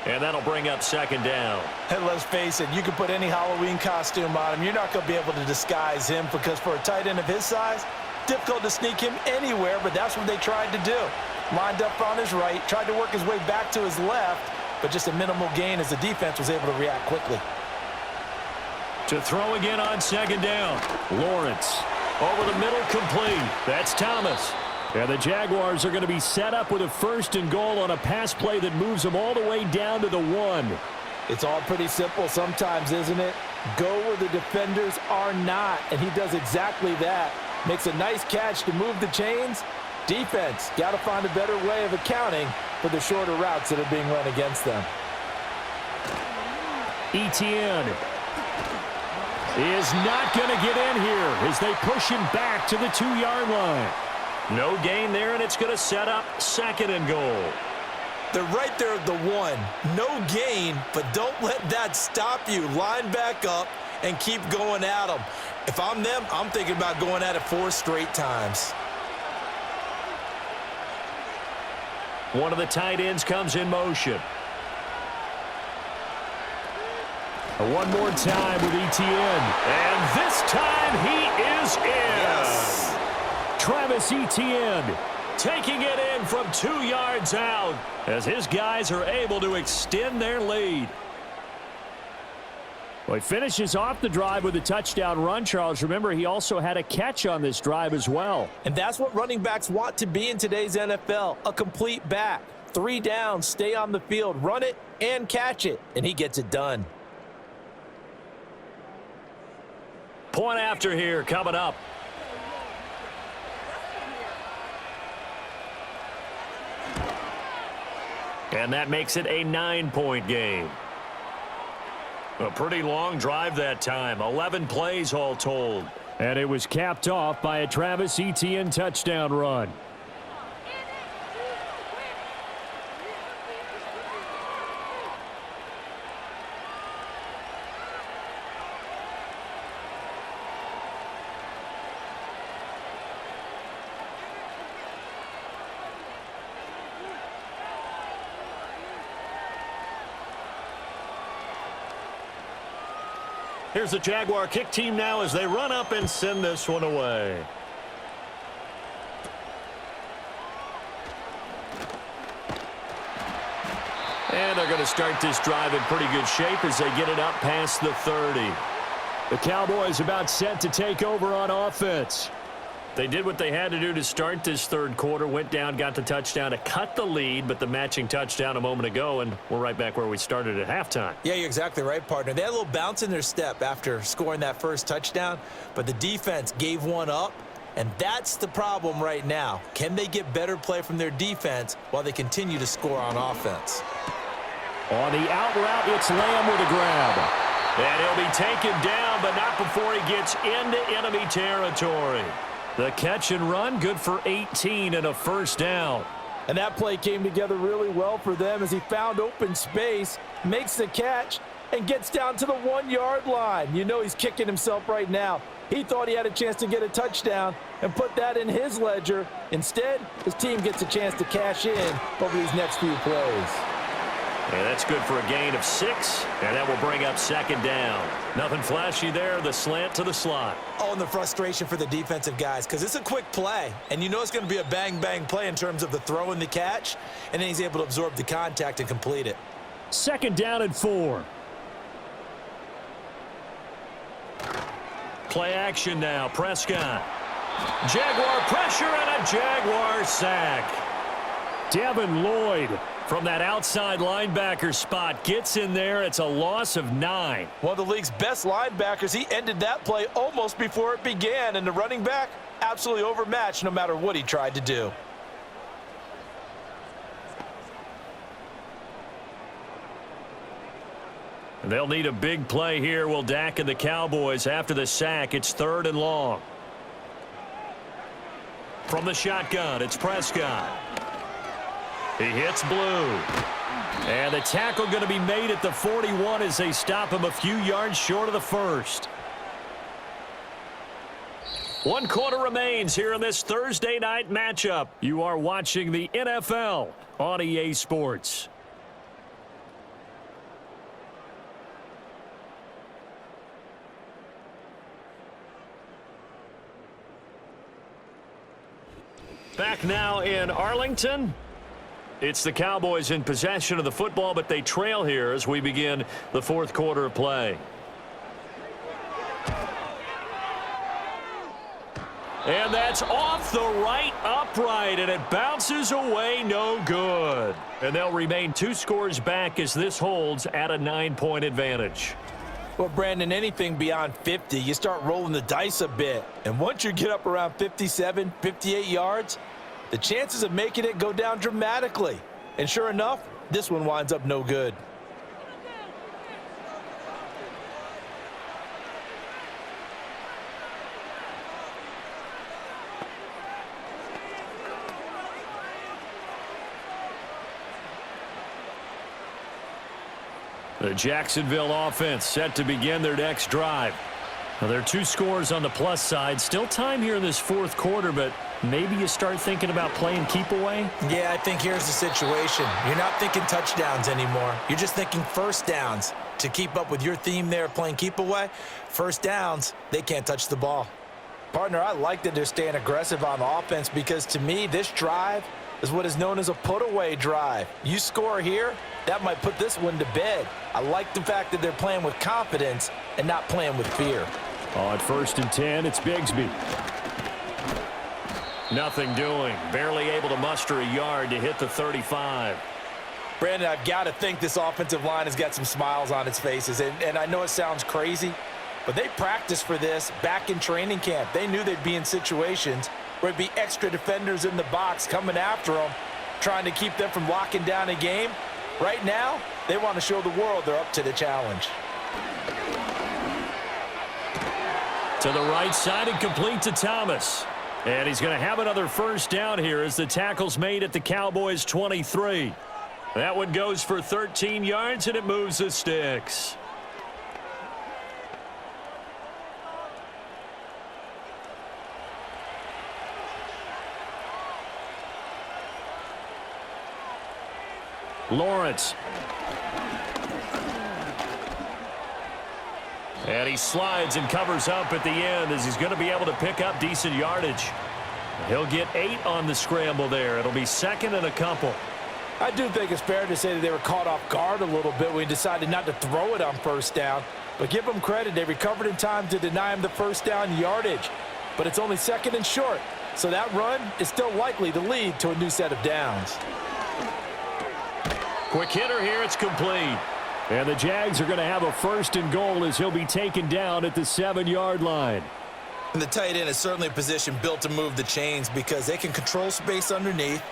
And that'll bring up 2nd down. And let's face it, you can put any Halloween costume on him. You're not going to be able to disguise him, because for a tight end of his size, difficult to sneak him anywhere, but that's what they tried to do. Lined up on his right, tried to work his way back to his left, but just a minimal gain as the defense was able to react quickly. To throw again on 2nd down. Lawrence over the middle, complete. That's Thomas. And the Jaguars are going to be set up with a 1st and goal on a pass play that moves them all the way down to the 1. It's all pretty simple sometimes, isn't it? Go where the defenders are not, and he does exactly that. Makes a nice catch to move the chains. Defense got to find a better way of accounting for the shorter routes that are being run against them. Etienne is not going to get in here as they push him back to the 2-yard line. No gain there, and it's going to set up 2nd and goal. They're right there at the 1. No gain, but don't let that stop you. Line back up and keep going at them. If I'm them, I'm thinking about going at it 4 straight times. One of the tight ends comes in motion. One more time with Etienne. And this time he is in. Yes. Travis Etienne taking it in from 2 yards out as his guys are able to extend their lead. Well, he finishes off the drive with a touchdown run, Charles. Remember, he also had a catch on this drive as well. And that's what running backs want to be in today's NFL, a complete back. 3 downs, stay on the field, run it, and catch it, and he gets it done. Point after here coming up. And that makes it a 9-point game. A pretty long drive that time. 11 plays all told. And it was capped off by a Travis Etienne touchdown run. Here's the Jaguar kick team now as they run up and send this one away. And they're going to start this drive in pretty good shape as they get it up past the 30. The Cowboys about set to take over on offense. They did what they had to do to start this third quarter, went down, got the touchdown to cut the lead, but the matching touchdown a moment ago, and we're right back where we started at halftime. Yeah, you're exactly right, partner. They had a little bounce in their step after scoring that first touchdown, but the defense gave one up, and that's the problem right now. Can they get better play from their defense while they continue to score on offense? On the out route, it's Lamb with a grab. And he'll be taken down, but not before he gets into enemy territory. The catch and run, good for 18 and a first down. And that play came together really well for them as he found open space, makes the catch, and gets down to the 1-yard line. You know he's kicking himself right now. He thought he had a chance to get a touchdown and put that in his ledger. Instead, his team gets a chance to cash in over these next few plays. And that's good for a gain of 6, and that will bring up second down. Nothing flashy there, the slant to the slot. Oh, and the frustration for the defensive guys, because it's a quick play, and you know it's going to be a bang-bang play in terms of the throw and the catch, and then he's able to absorb the contact and complete it. Second down and 4. Play action now, Prescott. Jaguar pressure and a Jaguar sack. Devin Lloyd from that outside linebacker spot gets in there. It's a loss of 9. One of the league's best linebackers. He ended that play almost before it began, and the running back absolutely overmatched no matter what he tried to do. They'll need a big play here. Will Dak and the Cowboys after the sack. It's 3rd and long. From the shotgun, it's Prescott. He hits blue. And the tackle going to be made at the 41 as they stop him a few yards short of the first. 1 quarter remains here in this Thursday night matchup. You are watching the NFL on EA Sports. Back now in Arlington. It's the Cowboys in possession of the football, but they trail here as we begin the 4th quarter of play. And that's off the right upright, and it bounces away no good. And they'll remain 2 scores back as this holds at a 9-point advantage. Well, Brandon, anything beyond 50, you start rolling the dice a bit. And once you get up around 57, 58 yards, the chances of making it go down dramatically. And sure enough, this one winds up no good. The Jacksonville offense set to begin their next drive. Well, there are 2 scores on the plus side. Still time here in this 4th quarter, but maybe you start thinking about playing keep away? Yeah, I think here's the situation. You're not thinking touchdowns anymore. You're just thinking first downs. To keep up with your theme there, playing keep away, first downs, they can't touch the ball. Partner, I like that they're staying aggressive on offense because to me, this drive is what is known as a put-away drive. You score here, that might put this one to bed. I like the fact that they're playing with confidence and not playing with fear. On 1st and 10, it's Bigsby. Nothing doing. Barely able to muster a yard to hit the 35. Brandon, I've got to think this offensive line has got some smiles on its faces. And I know it sounds crazy, but they practiced for this back in training camp. They knew they'd be in situations where it'd be extra defenders in the box coming after them, trying to keep them from locking down a game. Right now, they want to show the world they're up to the challenge. To the right side and complete to Thomas. And he's going to have another first down here as the tackle's made at the Cowboys' 23. That one goes for 13 yards, and it moves the sticks. Lawrence. And he slides and covers up at the end as he's going to be able to pick up decent yardage. He'll get 8 on the scramble there. It'll be 2nd and a couple. I do think it's fair to say that they were caught off guard a little bit when he decided not to throw it on first down. But give them credit. They recovered in time to deny him the first down yardage. But it's only 2nd and short. So that run is still likely to lead to a new set of downs. Quick hitter here. It's complete. And the Jags are going to have a 1st and goal as he'll be taken down at the 7-yard line. And the tight end is certainly a position built to move the chains because they can control space underneath.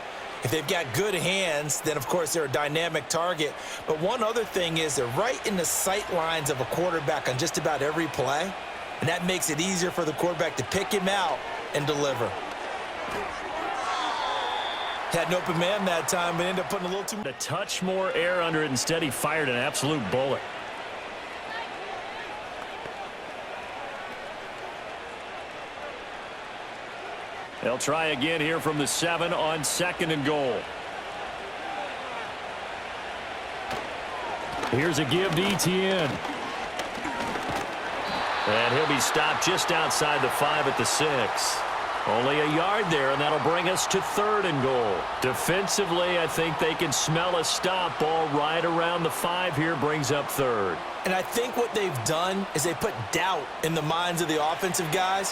If they've got good hands, then, of course, they're a dynamic target. But one other thing is they're right in the sight lines of a quarterback on just about every play, and that makes it easier for the quarterback to pick him out and deliver. Had an open man that time, but ended up putting a little too much. A touch more air under it. Instead, he fired an absolute bullet. They'll try again here from the 7 on 2nd and goal. Here's a give to Etienne. And he'll be stopped just outside the 5 at the 6. Only a yard there, and that'll bring us to 3rd and goal. Defensively, I think they can smell a stop. Ball right around the 5 here brings up 3rd. And I think what they've done is they put doubt in the minds of the offensive guys.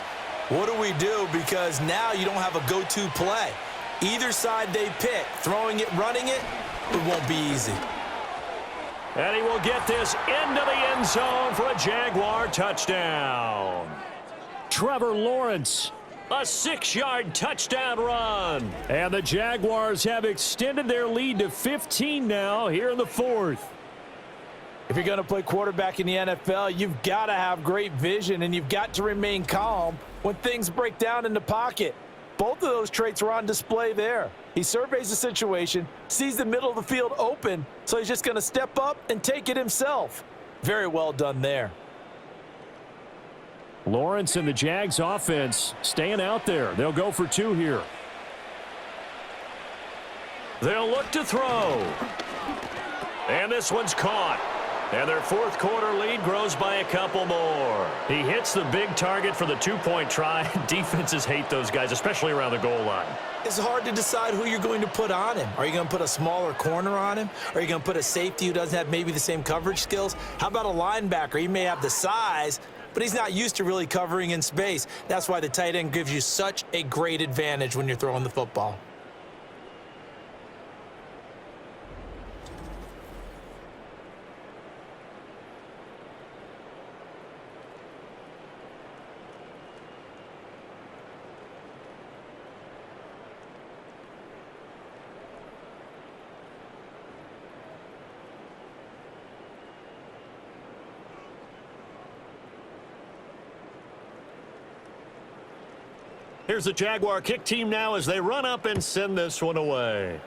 What do we do? Because now you don't have a go-to play. Either side they pick, throwing it, running it, it won't be easy. And he will get this into the end zone for a Jaguar touchdown. Trevor Lawrence, a 6-yard touchdown run. And the Jaguars have extended their lead to 15 now here in the 4th. If you're going to play quarterback in the NFL, you've got to have great vision, and you've got to remain calm when things break down in the pocket. Both of those traits are on display there. He surveys the situation, sees the middle of the field open, so he's just going to step up and take it himself. Very well done there. Lawrence and the Jags offense staying out there. They'll go for 2 here. They'll look to throw. And this one's caught. And their 4th quarter lead grows by a couple more. He hits the big target for the 2-point try. Defenses hate those guys, especially around the goal line. It's hard to decide who you're going to put on him. Are you going to put a smaller corner on him? Are you going to put a safety who doesn't have maybe the same coverage skills? How about a linebacker? He may have the size, but he's not used to really covering in space. That's why the tight end gives you such a great advantage when you're throwing the football. Here's the Jaguar kick team now as they run up and send this one away.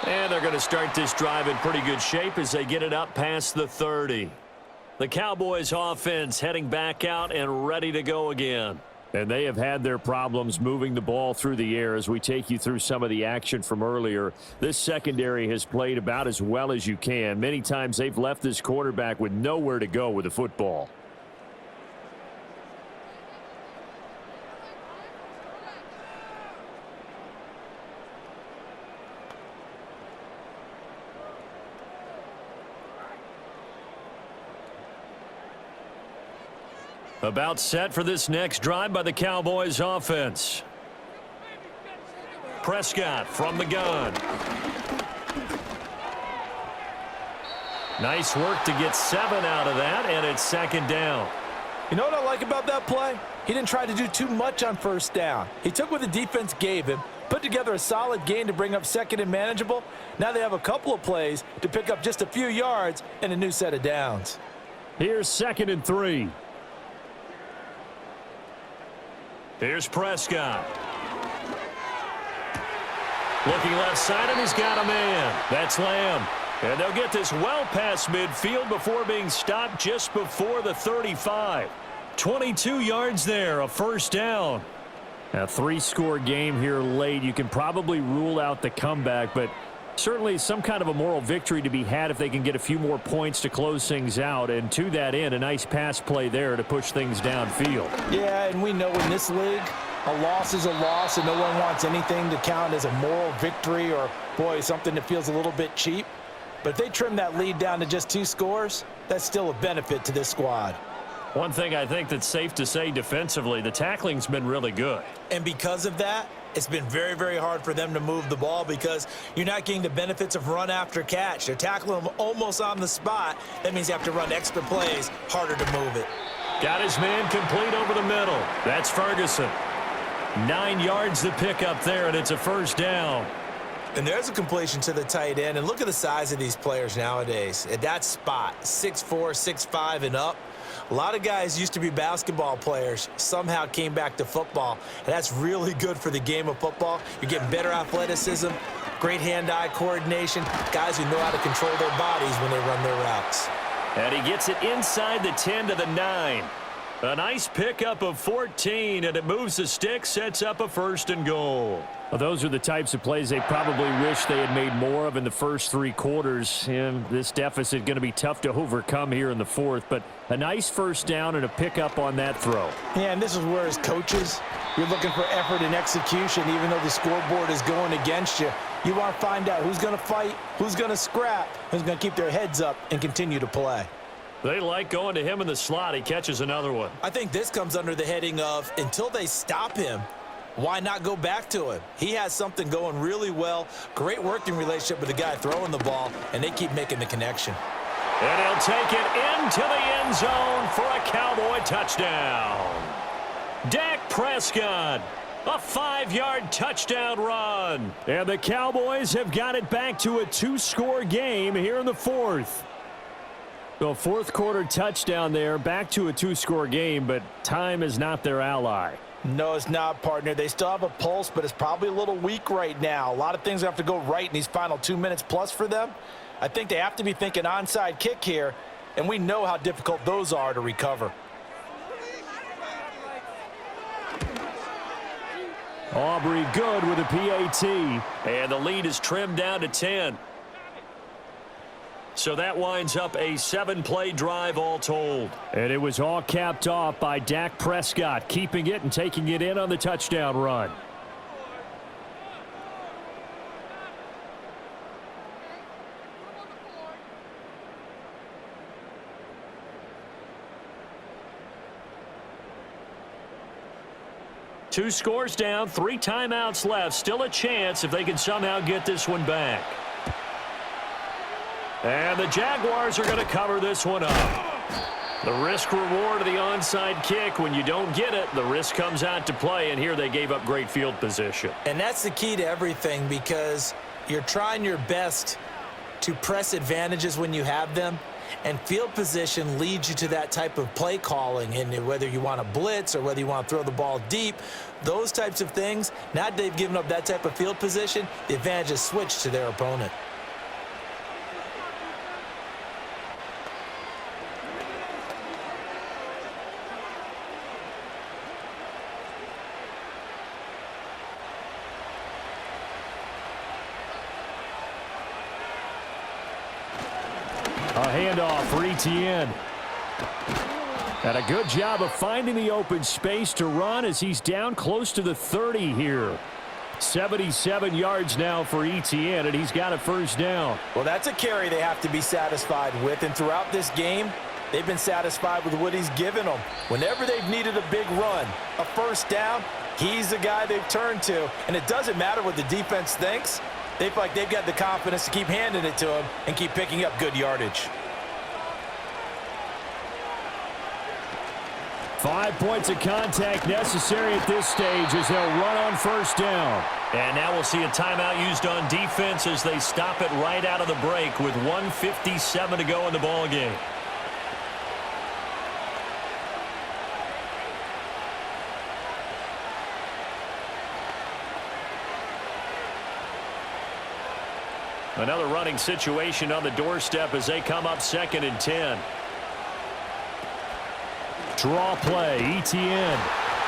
And they're going to start this drive in pretty good shape as they get it up past the 30. The Cowboys offense heading back out and ready to go again. And they have had their problems moving the ball through the air as we take you through some of the action from earlier. This secondary has played about as well as you can. Many times they've left this quarterback with nowhere to go with the football. About set for this next drive by the Cowboys offense. Prescott from the gun. Nice work to get 7 out of that, and it's second down. You know what I like about that play? He didn't try to do too much on first down. He took what the defense gave him, put together a solid gain to bring up second and manageable. Now they have a couple of plays to pick up just a few yards and a new set of downs. Here's 2nd and 3. Here's Prescott. Looking left side, and he's got a man. That's Lamb. And they'll get this well past midfield before being stopped just before the 35. 22 yards there, a first down. A 3-score game here late. You can probably rule out the comeback, but certainly some kind of a moral victory to be had if they can get a few more points to close things out. And to that end, a nice pass play there to push things downfield. Yeah, and we know in this league, a loss is a loss, and no one wants anything to count as a moral victory or, boy, something that feels a little bit cheap. But if they trim that lead down to just 2 scores, that's still a benefit to this squad. One thing I think that's safe to say defensively, the tackling's been really good. And because of that, it's been very, very hard for them to move the ball because you're not getting the benefits of run after catch. They're tackling them almost on the spot. That means you have to run extra plays, harder to move it. Got his man complete over the middle. That's Ferguson. 9 yards to pick up there, and it's a first down. And there's a completion to the tight end. And look at the size of these players nowadays. At that spot, 6'4", 6'5", and up. A lot of guys used to be basketball players, somehow came back to football, and that's really good for the game of football. You're getting better athleticism, great hand-eye coordination, guys who know how to control their bodies when they run their routes. And he gets it inside the 10 to the 9. A nice pickup of 14, and it moves the stick, sets up a 1st and goal. Well, those are the types of plays they probably wish they had made more of in the first 3 quarters. And this deficit going to be tough to overcome here in the 4th. But a nice first down and a pickup on that throw. Yeah, and this is where as coaches, you're looking for effort and execution. Even though the scoreboard is going against you, you want to find out who's going to fight, who's going to scrap, who's going to keep their heads up and continue to play. They like going to him in the slot. He catches another one. I think this comes under the heading of until they stop him, why not go back to him? He has something going really well. Great working relationship with the guy throwing the ball, and they keep making the connection. And he'll take it into the end zone for a Cowboy touchdown. Dak Prescott, a 5-yard touchdown run. And the Cowboys have got it back to a 2-score game here in the 4th. So 4th quarter touchdown there, back to a 2-score game, but time is not their ally. No, it's not, partner. They still have a pulse, but it's probably a little weak right now. A lot of things have to go right in these final 2 minutes plus for them. I think they have to be thinking onside kick here, and we know how difficult those are to recover. Aubrey good with a PAT, and the lead is trimmed down to 10. So that winds up a 7-play drive all told. And it was all capped off by Dak Prescott, keeping it and taking it in on the touchdown run. Two scores down, 3 timeouts left. Still a chance if they can somehow get this one back. And the Jaguars are going to cover this one up. The risk-reward of the onside kick, when you don't get it, the risk comes out to play, and here they gave up great field position. And that's the key to everything, because you're trying your best to press advantages when you have them, and field position leads you to that type of play calling. And whether you want to blitz or whether you want to throw the ball deep, those types of things, now that they've given up that type of field position, the advantage is switched to their opponent. handoff for Etienne. And a good job of finding the open space to run as he's down close to the 30 here. 77 yards now for Etienne, and he's got a first down. Well, that's a carry they have to be satisfied with, and throughout this game, they've been satisfied with what he's given them. Whenever they've needed a big run, a first down, he's the guy they've turned to, and it doesn't matter what the defense thinks. They feel like they've got the confidence to keep handing it to him and keep picking up good yardage. 5 points of contact necessary at this stage as they'll run on first down. And now we'll see a timeout used on defense as they stop it right out of the break with 1:57 to go in the ball game. Another running situation on the doorstep as they come up 2nd and 10. Draw play, Etienne.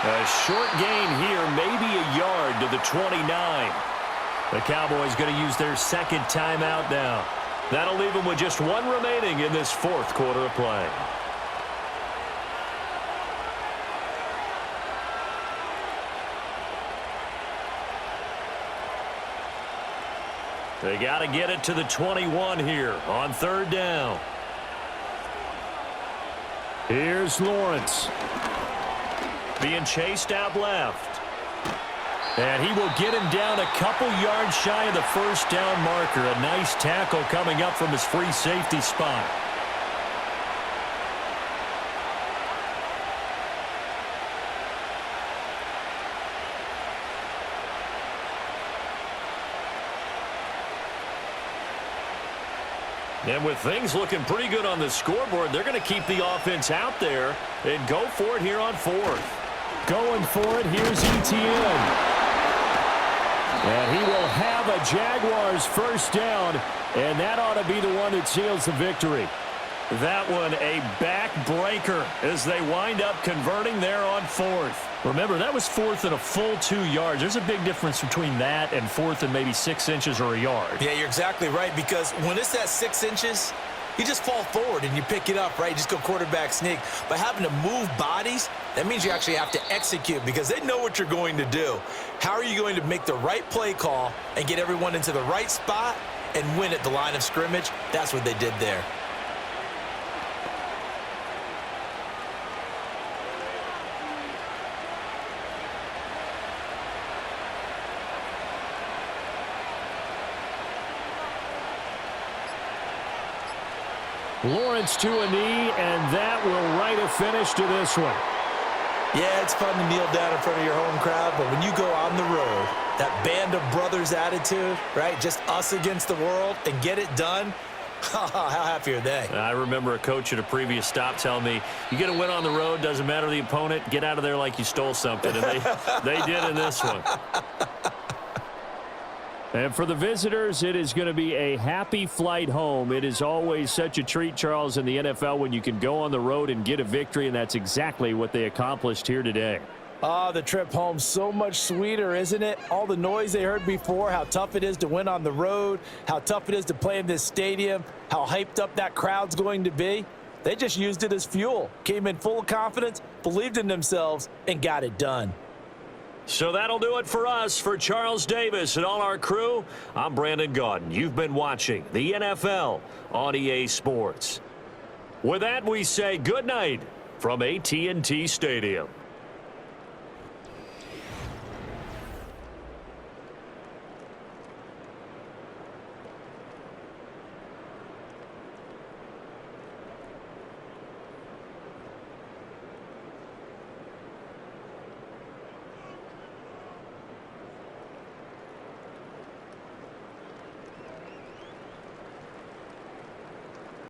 A short gain here, maybe a yard to the 29. The Cowboys going to use their second timeout now. That'll leave them with just one remaining in this fourth quarter of play. They got to get it to the 21 here on third down. Here's Lawrence. Being chased out left. And he will get him down a couple yards shy of the first down marker. A nice tackle coming up from his free safety spot. And with things looking pretty good on the scoreboard, they're going to keep the offense out there and go for it here on fourth. Going for it, here's Etienne. And he will have a Jaguars first down, and that ought to be the one that seals the victory. That one a backbreaker as they wind up converting there on fourth. Remember, that was fourth and a full 2 yards. There's a big difference between that and fourth and maybe 6 inches or a yard. Yeah, you're exactly right, because when it's that 6 inches, you just fall forward and you pick it up, right? You just go quarterback sneak. But having to move bodies, that means you actually have to execute because they know what you're going to do. How are you going to make the right play call and get everyone into the right spot and win at the line of scrimmage? That's what they did there. Lawrence to a knee, and that will write a finish to this one. Yeah, it's fun to kneel down in front of your home crowd, but when you go on the road, that band of brothers attitude, right, just us against the world, and get it done, how happy are they? I remember a coach at a previous stop telling me, you get a win on the road, doesn't matter the opponent, get out of there like you stole something, and they did in this one. And for the visitors, it is going to be a happy flight home. It is always such a treat, Charles, in the NFL when you can go on the road and get a victory, and that's exactly what they accomplished here today. Oh, the trip home, so much sweeter, isn't it? All the noise they heard before, how tough it is to win on the road, how tough it is to play in this stadium, how hyped up that crowd's going to be. They just used it as fuel, came in full of confidence, believed in themselves, and got it done. So that'll do it for us. For Charles Davis and all our crew, I'm Brandon Gaudin. You've been watching the NFL on EA Sports. With that, we say good night from AT&T Stadium.